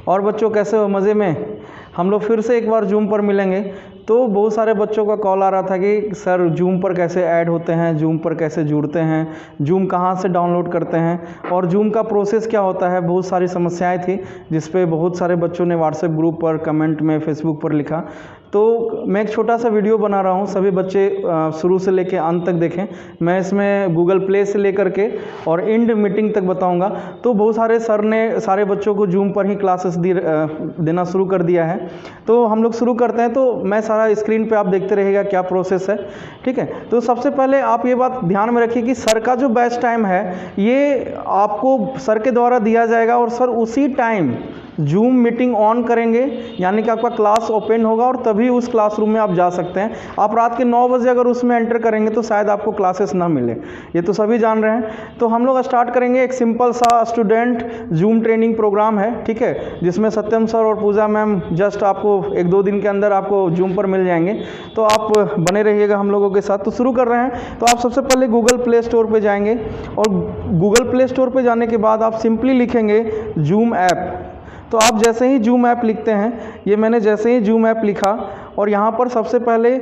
और बच्चों कैसे हो, मज़े में? हम लोग फिर से एक बार जूम पर मिलेंगे। तो बहुत सारे बच्चों का कॉल आ रहा था कि सर जूम पर कैसे ऐड होते हैं, जूम पर कैसे जुड़ते हैं, जूम कहाँ से डाउनलोड करते हैं और जूम का प्रोसेस क्या होता है। बहुत सारी समस्याएं थी जिस पे बहुत सारे बच्चों ने व्हाट्सएप ग्रुप पर, कमेंट में, फेसबुक पर लिखा। तो मैं एक छोटा सा वीडियो बना रहा हूँ, सभी बच्चे शुरू से लेकर अंत तक देखें। मैं इसमें गूगल प्ले से लेकर के और इंड मीटिंग तक बताऊँगा। तो बहुत सारे सर ने सारे बच्चों को जूम पर ही क्लासेस देना शुरू कर दिया है। तो हम लोग शुरू करते हैं। तो मैं सारा स्क्रीन पे आप देखते रहिएगा क्या प्रोसेस है, ठीक है। तो सबसे पहले आप ये बात ध्यान में रखिए कि सर का जो बैच टाइम है ये आपको सर के द्वारा दिया जाएगा और सर उसी टाइम जूम मीटिंग ऑन करेंगे, यानी कि आपका क्लास ओपन होगा और तभी उस क्लासरूम में आप जा सकते हैं। आप रात के 9 बजे अगर उसमें एंटर करेंगे तो शायद आपको क्लासेस ना मिले, ये तो सभी जान रहे हैं। तो हम लोग स्टार्ट करेंगे। एक सिंपल सा स्टूडेंट जूम ट्रेनिंग प्रोग्राम है, ठीक है, जिसमें सत्यम सर और पूजा मैम जस्ट आपको 1-2 दिन के अंदर आपको जूम पर मिल जाएंगे। तो आप बने रहिएगा हम लोगों के साथ। तो शुरू कर रहे हैं। तो आप सबसे पहले गूगल प्ले स्टोर पर जाएंगे और गूगल प्ले स्टोर पर जाने के बाद आप सिंपली लिखेंगे जूम ऐप। तो आप जैसे ही जूम ऐप लिखते हैं, ये मैंने जैसे ही जूम ऐप लिखा और यहाँ पर सबसे पहले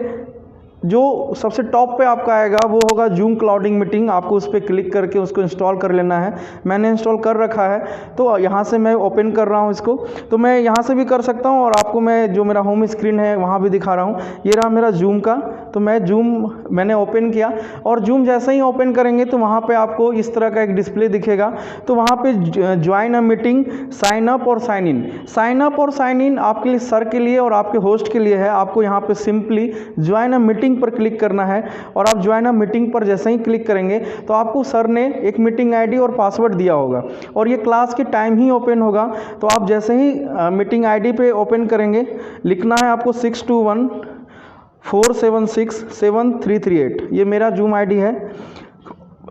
जो सबसे टॉप पे आपका आएगा वो होगा जूम क्लाउडिंग मीटिंग। आपको उस पर क्लिक करके उसको इंस्टॉल कर लेना है। मैंने इंस्टॉल कर रखा है। तो यहाँ से मैं ओपन कर रहा हूँ इसको। तो मैं यहाँ से भी कर सकता हूँ और आपको मैं जो मेरा होम स्क्रीन है वहाँ भी दिखा रहा हूँ। ये रहा मेरा जूम का। तो मैंने ओपन किया और जूम जैसे ही ओपन करेंगे तो वहाँ पे आपको इस तरह का एक डिस्प्ले दिखेगा। तो वहाँ पे join a meeting, sign up और साइन इन। साइन अप और साइन इन आपके लिए, सर के लिए और आपके होस्ट के लिए है। आपको यहाँ पे सिंपली ज्वाइन अ मीटिंग पर क्लिक करना है और आप ज्वाइन अ मीटिंग पर जैसे ही क्लिक करेंगे तो आपको सर ने एक मीटिंग आईडी और पासवर्ड दिया होगा और ये क्लास के टाइम ही ओपन होगा। तो आप जैसे ही मीटिंग आईडी पे ओपन करेंगे, लिखना है आपको 6214767338। ये मेरा जूम आईडी है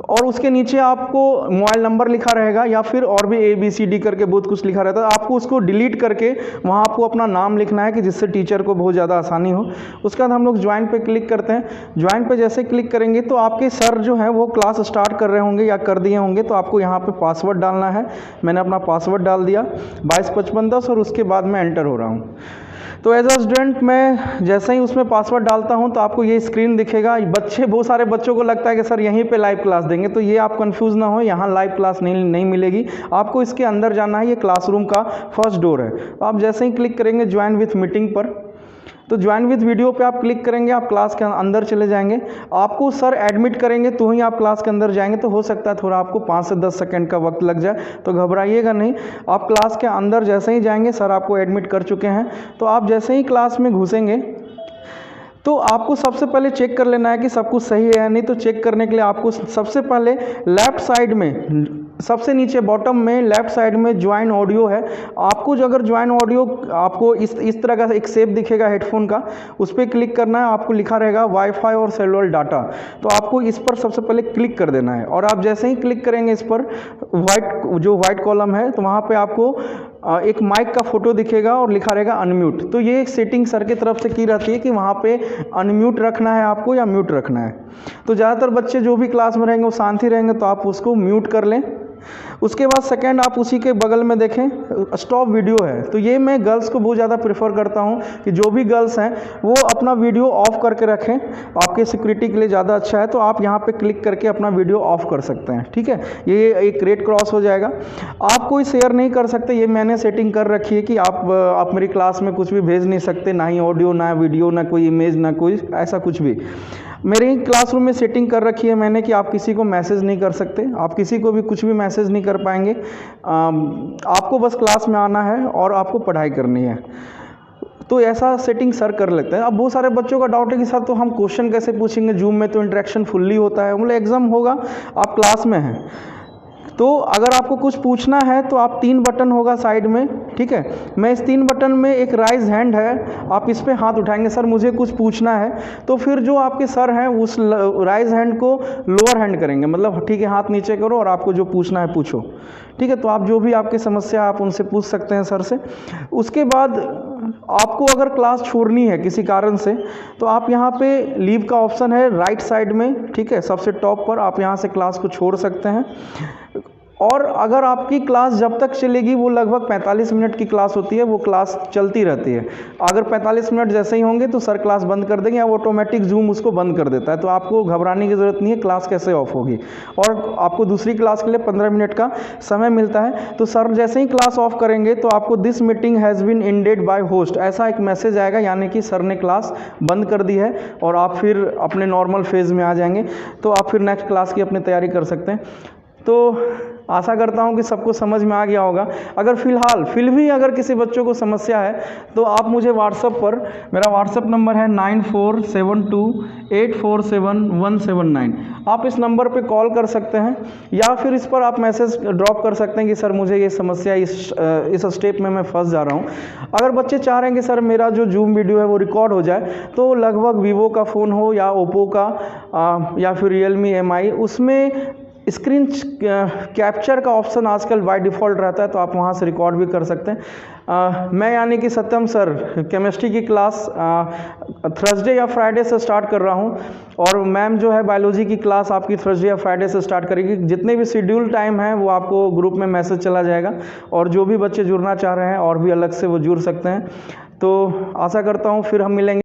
और उसके नीचे आपको मोबाइल नंबर लिखा रहेगा या फिर और भी ABCD करके बहुत कुछ लिखा रहता है। आपको उसको डिलीट करके वहाँ आपको अपना नाम लिखना है कि जिससे टीचर को बहुत ज़्यादा आसानी हो। उसके बाद हम लोग ज्वाइन पे क्लिक करते हैं। ज्वाइन पे जैसे क्लिक करेंगे तो आपके सर जो हैं वो क्लास स्टार्ट कर रहे होंगे या कर दिए होंगे। तो आपको यहाँ पे पासवर्ड डालना है। मैंने अपना पासवर्ड डाल दिया 225510 और उसके बाद मैं एंटर हो रहा हूँ। तो एज अ स्टूडेंट मैं जैसे ही उसमें पासवर्ड डालता हूं तो आपको ये स्क्रीन दिखेगा। बहुत सारे बच्चों को लगता है कि सर यहीं पे लाइव क्लास देंगे, तो ये आप कंफ्यूज ना हो, यहाँ लाइव क्लास नहीं मिलेगी। आपको इसके अंदर जाना है। ये क्लासरूम का फर्स्ट डोर है। तो आप जैसे ही क्लिक करेंगे ज्वाइन विथ मीटिंग पर, तो ज्वाइन विथ वीडियो पे आप क्लिक करेंगे, आप क्लास के अंदर चले जाएंगे। आपको सर एडमिट करेंगे तो ही आप क्लास के अंदर जाएंगे। तो हो सकता है थोड़ा आपको 5 से 10 सेकंड का वक्त लग जाए, तो घबराइएगा नहीं। आप क्लास के अंदर जैसे ही जाएंगे, सर आपको एडमिट कर चुके हैं। तो आप जैसे ही क्लास में घुसेंगे तो आपको सबसे पहले चेक कर लेना है कि सब कुछ सही है या नहीं। तो चेक करने के लिए आपको सबसे पहले लेफ्ट साइड में, सबसे नीचे बॉटम में लेफ्ट साइड में ज्वाइन ऑडियो है। आपको जो अगर ज्वाइन ऑडियो आपको इस तरह का एक शेप दिखेगा हेडफोन का, उस पर क्लिक करना है। आपको लिखा रहेगा वाईफाई और सेलुलर डाटा। तो आपको इस पर सबसे पहले क्लिक कर देना है और आप जैसे ही क्लिक करेंगे इस पर व्हाइट कॉलम है, तो वहाँ पर आपको एक माइक का फोटो दिखेगा और लिखा रहेगा अनम्यूट। तो ये एक सेटिंग सर की तरफ से की रहती है कि वहाँ पे अनम्यूट रखना है आपको या म्यूट रखना है। तो ज़्यादातर बच्चे जो भी क्लास में रहेंगे वो शांति रहेंगे, तो आप उसको म्यूट कर लें। उसके बाद सेकंड आप उसी के बगल में देखें स्टॉप वीडियो है। तो ये मैं गर्ल्स को बहुत ज़्यादा प्रेफर करता हूँ कि जो भी गर्ल्स हैं वो अपना वीडियो ऑफ करके रखें, आपके सिक्योरिटी के लिए ज़्यादा अच्छा है। तो आप यहाँ पे क्लिक करके अपना वीडियो ऑफ कर सकते हैं, ठीक है। ये एक रेड क्रॉस हो जाएगा। आप कोई शेयर नहीं कर सकते, ये मैंने सेटिंग कर रखी है कि आप मेरी क्लास में कुछ भी भेज नहीं सकते, ना ही ऑडियो, ना वीडियो, ना कोई इमेज, ना कोई ऐसा कुछ भी। मेरे क्लासरूम में सेटिंग कर रखी है मैंने कि आप किसी को मैसेज नहीं कर सकते, आप किसी को भी कुछ भी मैसेज नहीं कर पाएंगे। आपको बस क्लास में आना है और आपको पढ़ाई करनी है। तो ऐसा सेटिंग सर कर लेते हैं। अब बहुत सारे बच्चों का डाउट है कि सर तो हम क्वेश्चन कैसे पूछेंगे, जूम में तो इंटरेक्शन फुल्ली होता है। मतलब एग्जाम होगा, आप क्लास में हैं, तो अगर आपको कुछ पूछना है तो आप 3 बटन होगा साइड में, ठीक है। मैं इस 3 बटन में एक राइज हैंड है, आप इस पे हाथ उठाएंगे, सर मुझे कुछ पूछना है। तो फिर जो आपके सर हैं उस राइज हैंड को लोअर हैंड करेंगे, मतलब ठीक है हाथ नीचे करो और आपको जो पूछना है पूछो, ठीक है। तो आप जो भी आपकी समस्या आप उनसे पूछ सकते हैं सर से। उसके बाद आपको अगर क्लास छोड़नी है किसी कारण से तो आप यहाँ पे लीव का ऑप्शन है राइट साइड में, ठीक है, सबसे टॉप पर आप यहाँ से क्लास को छोड़ सकते हैं। और अगर आपकी क्लास जब तक चलेगी, वो लगभग 45 मिनट की क्लास होती है, वो क्लास चलती रहती है। अगर 45 मिनट जैसे ही होंगे तो सर क्लास बंद कर देंगे या ऑटोमेटिक जूम उसको बंद कर देता है, तो आपको घबराने की ज़रूरत नहीं है क्लास कैसे ऑफ होगी। और आपको दूसरी क्लास के लिए 15 मिनट का समय मिलता है। तो सर जैसे ही क्लास ऑफ करेंगे तो आपको this meeting has been ended by host ऐसा एक मैसेज आएगा, यानी कि सर ने क्लास बंद कर दी है और आप फिर अपने नॉर्मल फेज़ में आ जाएंगे। तो आप फिर नेक्स्ट क्लास की अपनी तैयारी कर सकते हैं। तो आशा करता हूं कि सबको समझ में आ गया होगा। अगर फिर भी अगर किसी बच्चों को समस्या है तो आप मुझे व्हाट्सएप पर, मेरा व्हाट्सएप नंबर है 9472847179, आप इस नंबर पे कॉल कर सकते हैं या फिर इस पर आप मैसेज ड्रॉप कर सकते हैं कि सर मुझे ये समस्या इस स्टेप में मैं फंस जा रहा हूँ। अगर बच्चे चाह रहे हैं कि सर मेरा जो जूम वीडियो है वो रिकॉर्ड हो जाए, तो लगभग वीवो का फ़ोन हो या ओप्पो का या फिर रियलमी MI, उसमें स्क्रीन कैप्चर का ऑप्शन आजकल बाय डिफ़ॉल्ट रहता है, तो आप वहां से रिकॉर्ड भी कर सकते हैं। मैं यानी कि सत्यम सर केमिस्ट्री की क्लास थर्सडे या फ्राइडे से स्टार्ट कर रहा हूं, और मैम जो है बायोलॉजी की क्लास आपकी थर्सडे या फ्राइडे से स्टार्ट करेगी। जितने भी शेड्यूल टाइम है वो आपको ग्रुप में मैसेज चला जाएगा, और जो भी बच्चे जुड़ना चाह रहे हैं और भी अलग से वो जुड़ सकते हैं। तो आशा करता हूँ फिर हम मिलेंगे।